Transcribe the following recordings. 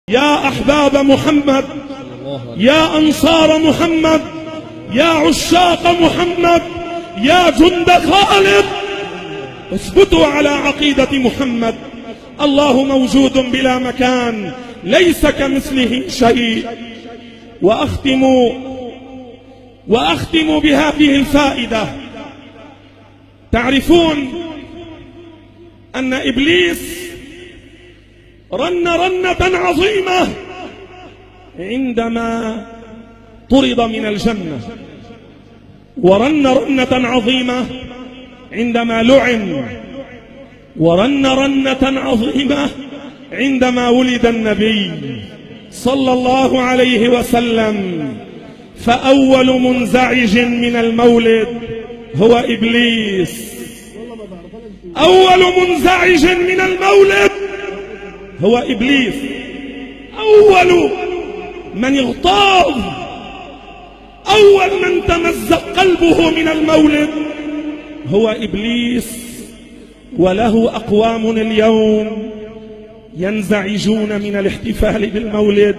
يا أحباب محمد، يا أنصار محمد، يا عشاق محمد، يا جند خالد، اثبتوا على عقيدة محمد. الله موجود بلا مكان، ليس كمثله شيء. وأختم بهذه الفائدة. تعرفون أن إبليس رن رنة عظيمة عندما طرد من الجنة، ورن رنة عظيمة عندما لعن، ورن رنة عظيمة عندما ولد النبي صلى الله عليه وسلم. فأول منزعج من المولد هو إبليس. أول منزعج من المولد هو إبليس. أول من اغتاظ، أول من تمزق قلبه من المولد هو إبليس. وله أقوام اليوم ينزعجون من الاحتفال بالمولد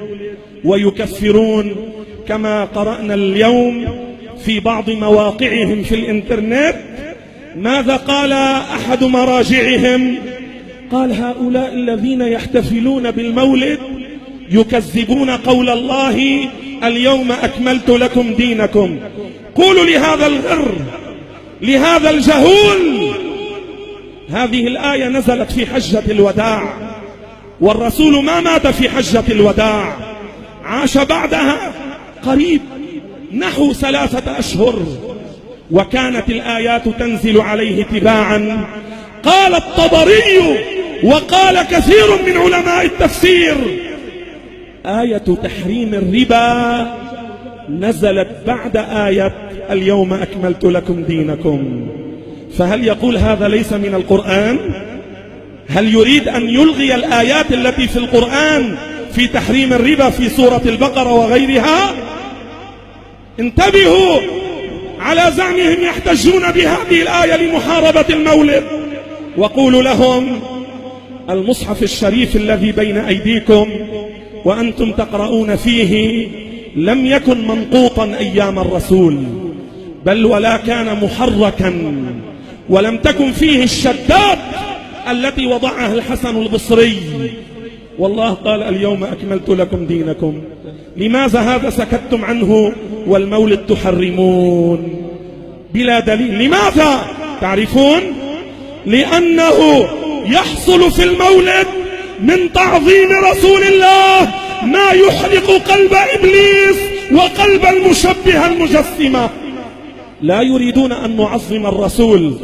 ويكفرون، كما قرأنا اليوم في بعض مواقعهم في الإنترنت. ماذا قال أحد مراجعهم؟ قال: هؤلاء الذين يحتفلون بالمولد يكذبون قول الله: اليوم أكملت لكم دينكم. قولوا لهذا الغر، لهذا الجهول، هذه الآية نزلت في حجة الوداع، والرسول ما مات في حجة الوداع، عاش بعدها قريب نحو 3 أشهر، وكانت الآيات تنزل عليه تباعا. قال الطبري وقال كثير من علماء التفسير: آية تحريم الربا نزلت بعد آية اليوم أكملت لكم دينكم. فهل يقول هذا ليس من القرآن؟ هل يريد أن يلغي الآيات التي في القرآن في تحريم الربا في سورة البقرة وغيرها؟ انتبهوا، على زعمهم يحتجون بهذه الآية لمحاربة المولد. وقولوا لهم: المصحف الشريف الذي بين أيديكم وأنتم تقرؤون فيه لم يكن منقوطا أيام الرسول، بل ولا كان محركا، ولم تكن فيه الشدات التي وضعها الحسن البصري. والله قال: اليوم أكملت لكم دينكم. لماذا هذا سكتتم عنه والمولد تحرمون بلا دليل؟ لماذا؟ تعرفون؟ لأنه يحصل في المولد من تعظيم رسول الله ما يحرق قلب إبليس وقلب المشبهة المجسمة. لا يريدون أن نعظم الرسول،